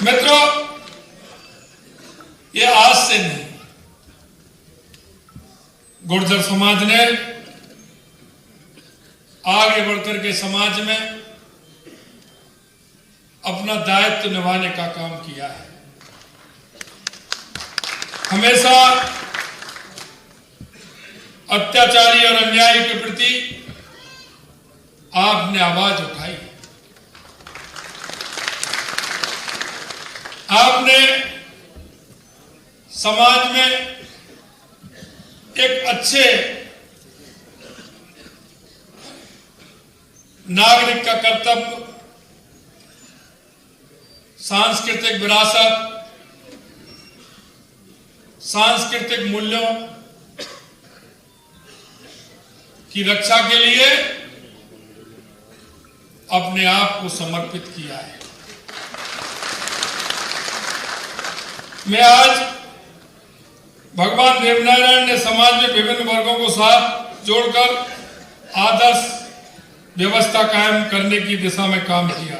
मित्रों, ये आज से नहीं, गुर्जर समाज ने आगे बढ़कर के समाज में अपना दायित्व निभाने का काम किया है। हमेशा अत्याचारी और अन्यायी के प्रति आपने आवाज उठाई। आपने समाज में एक अच्छे नागरिक का कर्तव्य, सांस्कृतिक विरासत, सांस्कृतिक मूल्यों की रक्षा के लिए अपने आप को समर्पित किया है। मैं आज भगवान देवनारायण ने समाज में विभिन्न वर्गों को साथ जोड़कर आदर्श व्यवस्था कायम करने की दिशा में काम किया।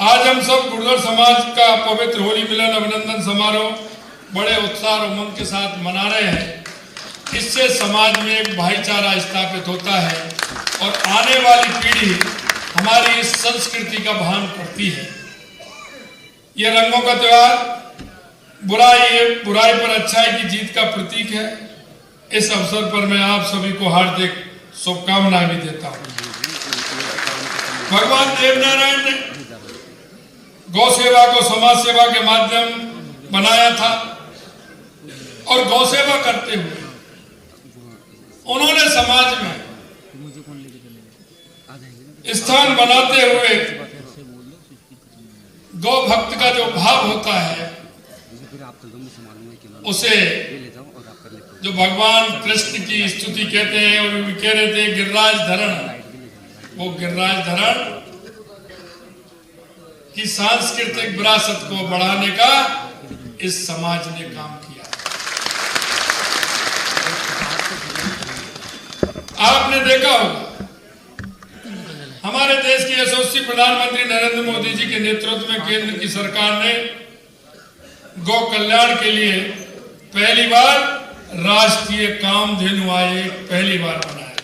आज हम सब गुर्जर समाज का पवित्र होली मिलन अभिनंदन समारोह बड़े उत्साह और उमंग के साथ मना रहे हैं। इससे समाज में एक भाईचारा स्थापित होता है और आने वाली पीढ़ी हमारी इस संस्कृति का भान करती है। यह रंगों का त्योहार बुराई पर अच्छाई की जीत का प्रतीक है। इस अवसर पर मैं आप सभी को हार्दिक शुभकामनाएं भी देता हूं। भगवान देवनारायण ने गौ सेवा को समाज सेवा के माध्यम बनाया था और गौ सेवा करते हुए उन्होंने समाज में स्थान बनाते हुए गौ भक्त का जो भाव होता है उसे जो भगवान कृष्ण की स्तुति कहते हैं और भी कह रहे थे गिरिराज धरण, वो गिरिराज धरण की सांस्कृतिक विरासत को बढ़ाने का इस समाज ने काम किया। आपने देखा होगा हमारे देश के यशस्वी प्रधानमंत्री नरेंद्र मोदी जी के नेतृत्व में केंद्र की सरकार ने गौ कल्याण के लिए पहली बार राष्ट्रीय कामधेनु आयोग पहली बार बनाया।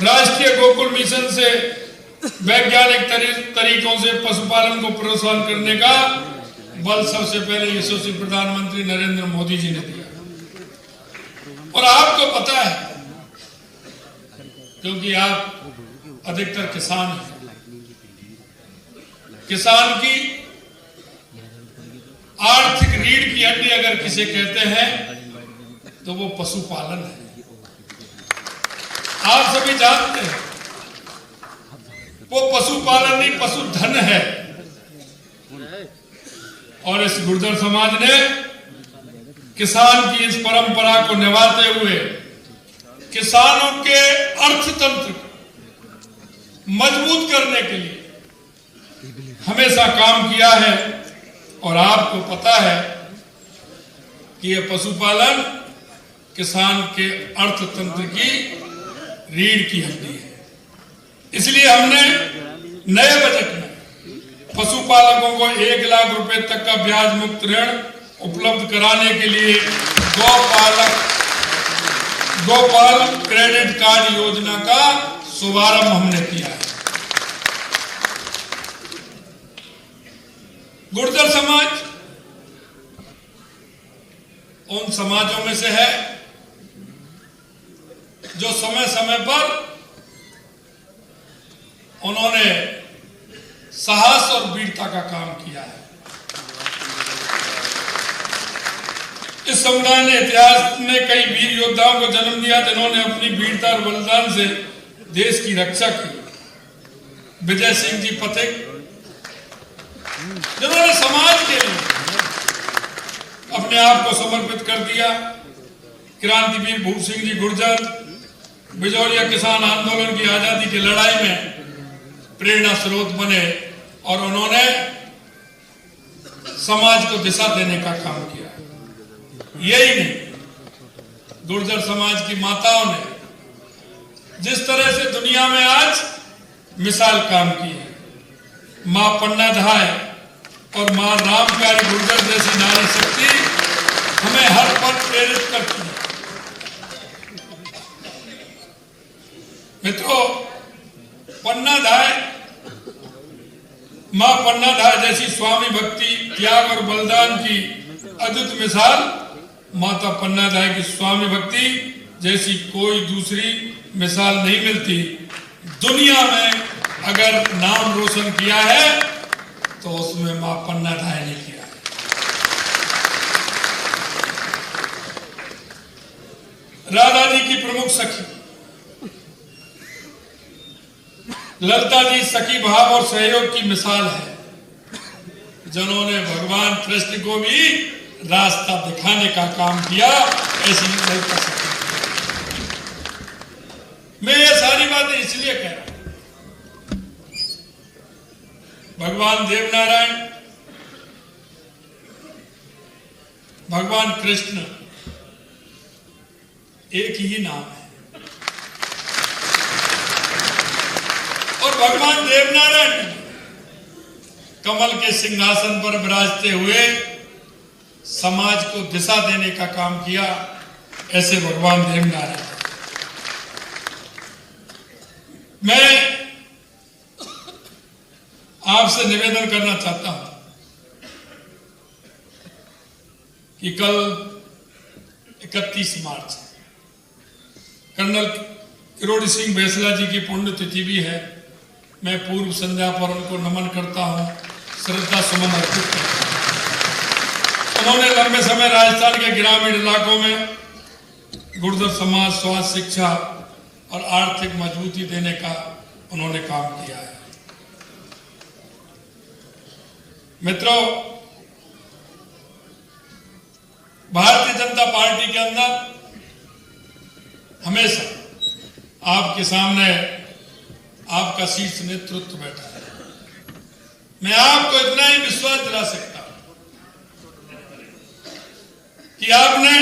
राष्ट्रीय गोकुल मिशन से वैज्ञानिक तरीकों से पशुपालन को प्रोत्साहन करने का बल सबसे पहले यशस्वी प्रधानमंत्री नरेंद्र मोदी जी ने दिया। और आपको पता है, क्योंकि आप अधिकतर किसान हैं, किसान की आर्थिक रीढ़ की हड्डी अगर किसे कहते हैं तो वो पशुपालन है। आप सभी जानते हैं वो पशुपालन नहीं पशुधन है। और इस गुर्जर समाज ने किसान की इस परंपरा को निभाते हुए किसानों के अर्थतंत्र को मजबूत करने के लिए हमेशा काम किया है। और आपको पता है कि यह पशुपालन किसान के अर्थतंत्र की रीढ़ की हड्डी है। इसलिए हमने नए बजट में पशुपालकों को 1 लाख रुपए तक का ब्याज मुक्त ऋण उपलब्ध कराने के लिए गोपाल क्रेडिट कार्ड योजना का शुभारंभ हमने किया है। गुर्जर समाज उन समाजों में से है जो समय समय पर उन्होंने साहस और वीरता का काम किया है। इस समुदाय ने इतिहास में कई वीर योद्धाओं को जन्म दिया जिन्होंने अपनी वीरता और बलिदान से देश की रक्षा की। विजय सिंह जी पथिक, जिन्होंने समाज के लिए अपने आप को समर्पित कर दिया। क्रांतिवीर भूप सिंह जी गुर्जर बिजौलिया किसान आंदोलन की आजादी की लड़ाई में प्रेरणा स्रोत बने और उन्होंने समाज को दिशा देने का काम किया। यही नहीं, गुर्जर समाज की माताओं ने जिस तरह से दुनिया में आज मिसाल काम की है, मां पन्नाधाय और मां रामप्यारी गुर्जर जैसी नारी शक्ति हमें हर पल प्रेरित करती है। मित्रों, पन्नाधाय, मां पन्नाधाय जैसी स्वामी भक्ति, त्याग और बलिदान की अद्भुत मिसाल माता पन्नाधाय की स्वामी भक्ति जैसी कोई दूसरी मिसाल नहीं मिलती। दुनिया में अगर नाम रोशन किया है तो उसमें मां पन्नाधाय ने किया है। राधा जी की प्रमुख सखी ललिता जी सखी भाव और सहयोग की मिसाल है, जिन्होंने भगवान कृष्ण को भी रास्ता दिखाने का काम किया। ऐसी ललिता सखी, मैं ये सारी बातें इसलिए कह रहा हूं, भगवान देवनारायण, भगवान कृष्ण एक ही नाम है। और भगवान देवनारायण कमल के सिंहासन पर विराजते हुए समाज को दिशा देने का काम किया। ऐसे भगवान देवनारायण, मैं आपसे निवेदन करना चाहता हूं कि कल 31 मार्च कर्नल किरोड़ी सिंह बैसला जी की पुण्यतिथि भी है। मैं पूर्व संध्या पर उनको नमन करता हूं, श्रद्धा सुमन अर्पित करता हूं। उन्होंने लंबे समय राजस्थान के ग्रामीण इलाकों में गुर्जर समाज, स्वास्थ्य, शिक्षा और आर्थिक मजबूती देने का उन्होंने काम किया है। मित्रों, भारतीय जनता पार्टी के अंदर हमेशा आपके सामने आपका शीर्ष नेतृत्व बैठा है। मैं आपको इतना ही विश्वास दिला सकता हूं कि आपने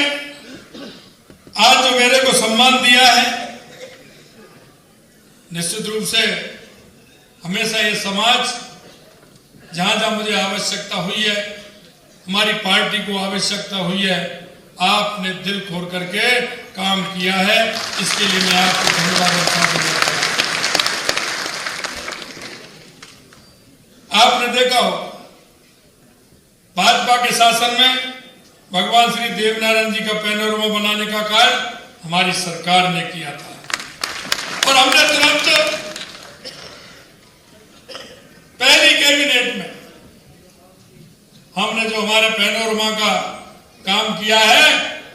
आज जो मेरे को सम्मान दिया है, निश्चित रूप से हमेशा ये समाज जहां जहां मुझे आवश्यकता हुई है, हमारी पार्टी को आवश्यकता हुई है, आपने दिल खोल करके काम किया है। इसके लिए मैं आपको धन्यवाद देता हूं। आपने देखा हो भाजपा के शासन में भगवान श्री देवनारायण जी का पैनोरमा बनाने का कार्य हमारी सरकार ने किया था और हमने तुरंत पहली कैबिनेट में हमने जो हमारे पैनोरमा का काम किया है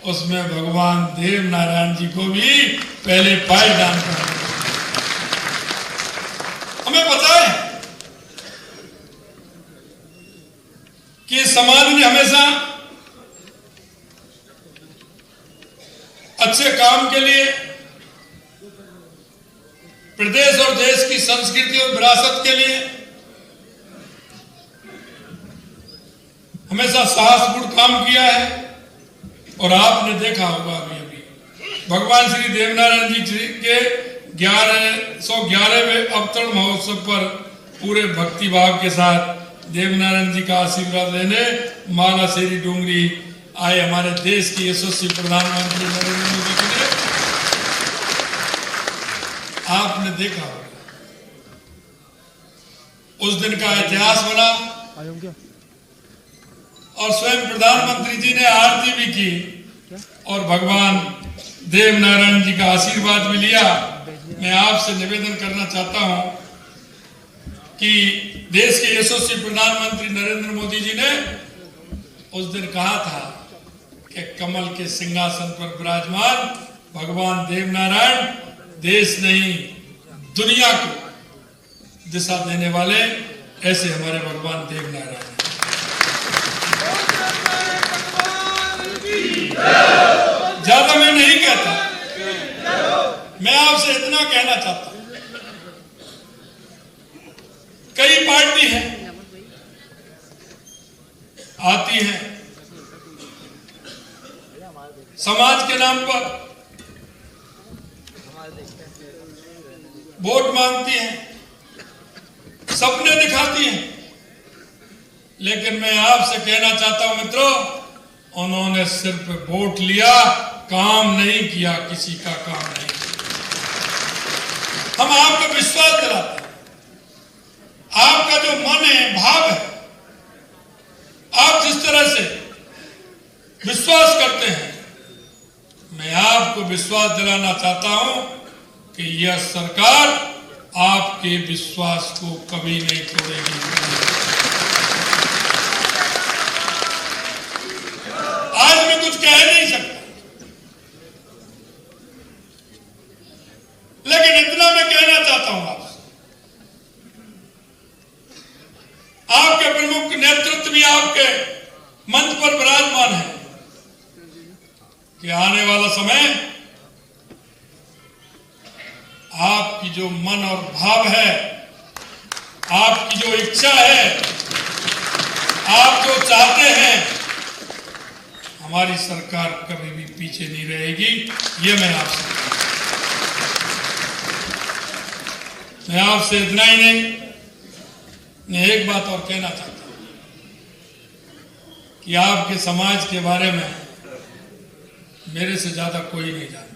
उसमें भगवान देवनारायण जी को भी पहले पायदान कर। हमें पता है कि समाज ने हमेशा अच्छे काम के लिए प्रदेश और देश की संस्कृति और विरासत के लिए हमेशा साहसपूर्ण काम किया है। और आपने देखा होगा अभी भगवान श्री देवनारायण जी के 1111वें अवतरण महोत्सव पर पूरे भक्ति भाव के साथ देवनारायण जी का आशीर्वाद लेने माला शेरी डोंगरी आए हमारे देश के यशस्वी प्रधानमंत्री नरेंद्र मोदी जी ने। आपने देखा होगा उस दिन का इतिहास बना और स्वयं प्रधानमंत्री जी ने आरती भी की और भगवान देवनारायण जी का आशीर्वाद भी लिया। मैं आपसे निवेदन करना चाहता हूं कि देश के यशस्वी प्रधानमंत्री नरेंद्र मोदी जी ने उस दिन कहा था कि कमल के सिंहासन पर विराजमान भगवान देवनारायण देश नहीं दुनिया को दिशा देने वाले ऐसे हमारे भगवान देवनारायण। ज्यादा मैं नहीं कहता, मैं आपसे इतना कहना चाहता हूं, कई पार्टी है आती है समाज के नाम पर वोट मांगती हैं, सपने दिखाती हैं, लेकिन मैं आपसे कहना चाहता हूं मित्रों, उन्होंने सिर्फ वोट लिया, काम नहीं किया, किसी का काम नहीं किया। हम आपको विश्वास दिलाते हैं, आपका जो मन है, भाव है, आप जिस तरह से विश्वास करते हैं, मैं आपको विश्वास दिलाना चाहता हूं कि यह सरकार आपके विश्वास को कभी नहीं तोड़ेगी। आज मैं कुछ कह नहीं सकता, लेकिन इतना मैं कहना चाहता हूं आपसे, आपके प्रमुख नेतृत्व भी आपके मंच पर विराजमान है कि आने वाला समय आपकी जो मन और भाव है, आपकी जो इच्छा है, आप जो चाहते हैं, हमारी सरकार कभी भी पीछे नहीं रहेगी। ये मैं आपसे इतना ही नहीं, मैं एक बात और कहना चाहता हूं कि आपके समाज के बारे में मेरे से ज्यादा कोई नहीं जानता।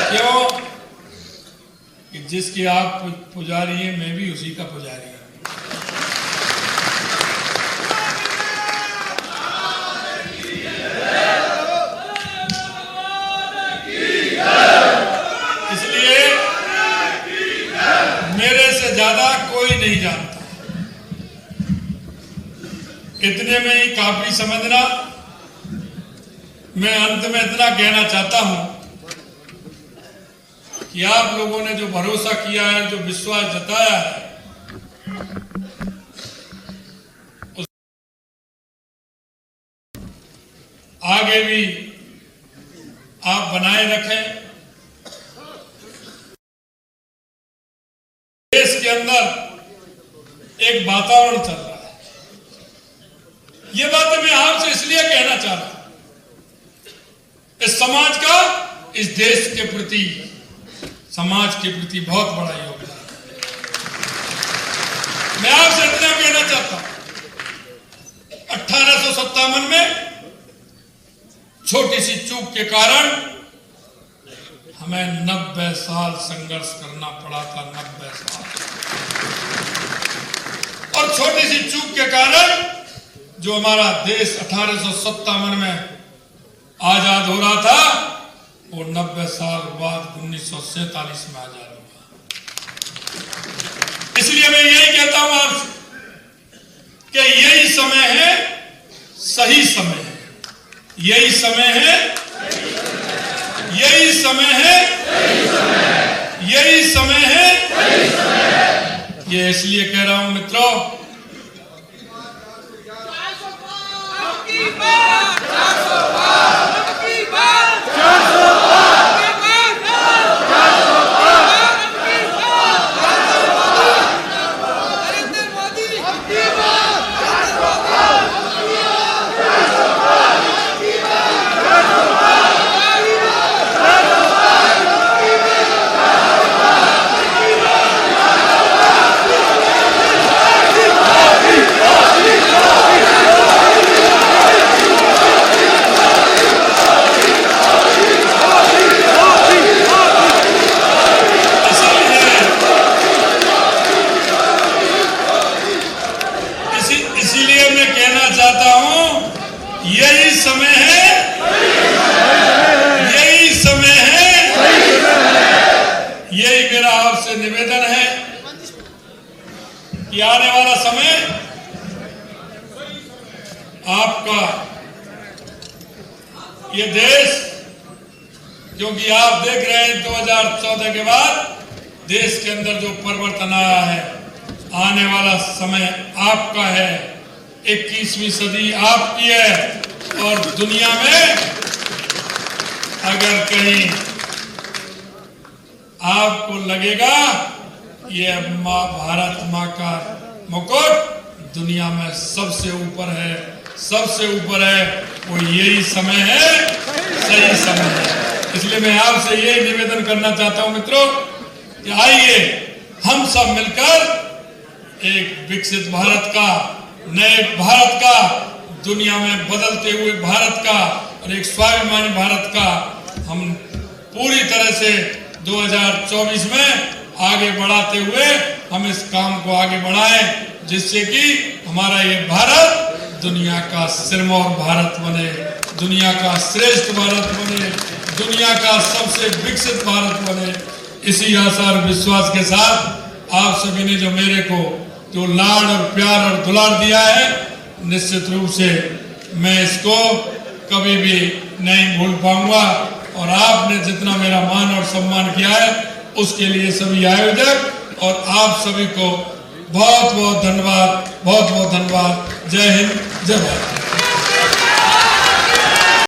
क्यों? कि जिसकी आप पुजारी हैं, मैं भी उसी का पुजारी हूं। इसलिए मेरे से ज्यादा कोई नहीं जानता। इतने में ही काफी समझना। मैं अंत में इतना कहना चाहता हूं कि आप लोगों ने जो भरोसा किया है, जो विश्वास जताया है, उस आगे भी आप बनाए रखें। देश के अंदर एक वातावरण चल रहा है, ये बातें मैं आपसे इसलिए कहना चाह रहा हूं, इस समाज का, इस देश के प्रति, समाज के प्रति बहुत बड़ा योगदान। मैं आपसे इतना कहना चाहता हूं, 1857 में छोटी सी चूक के कारण हमें 90 साल संघर्ष करना पड़ा था। 90 साल। और छोटी सी चूक के कारण जो हमारा देश 1857 में आजाद हो रहा था, वो 90 साल बाद 1947 में आजाद हुआ। इसलिए मैं यही कहता हूं आपसे कि यही समय है, सही समय है, यही समय है, यही समय है, यही समय है। ये इसलिए कह रहा हूं मित्रों, इसीलिए मैं कहना चाहता हूं, यही समय है, यही समय है, यही मेरा आपसे निवेदन है कि आने वाला समय आपका, ये देश, क्योंकि आप देख रहे हैं 2014 के बाद देश के अंदर जो परिवर्तन आया है, आने वाला समय आपका है, 21वीं सदी आपकी है। और दुनिया में अगर कहीं आपको लगेगा ये माँ भारत माँ का मुकुट दुनिया में सबसे ऊपर है, सबसे ऊपर है, वो यही समय है, सही समय है। इसलिए मैं आपसे यही निवेदन करना चाहता हूं मित्रों, कि आइए हम सब मिलकर एक विकसित भारत का, नए भारत का, दुनिया में बदलते हुए भारत का और एक स्वाभिमानी भारत का हम पूरी तरह से 2024 में आगे बढ़ाते हुए हम इस काम को आगे बढ़ाएं, जिससे कि हमारा ये भारत दुनिया का सिरमौर भारत बने, दुनिया का श्रेष्ठ भारत बने, दुनिया का सबसे विकसित भारत बने। इसी आशा और विश्वास के साथ आप सभी ने जो मेरे को जो लाड और प्यार और दुलार दिया है, निश्चित रूप से मैं इसको कभी भी नहीं भूल पाऊंगा। और आपने जितना मेरा मान और सम्मान किया है उसके लिए सभी आयोजक और आप सभी को बहुत बहुत धन्यवाद, बहुत बहुत धन्यवाद। जय हिंद, जय भारत।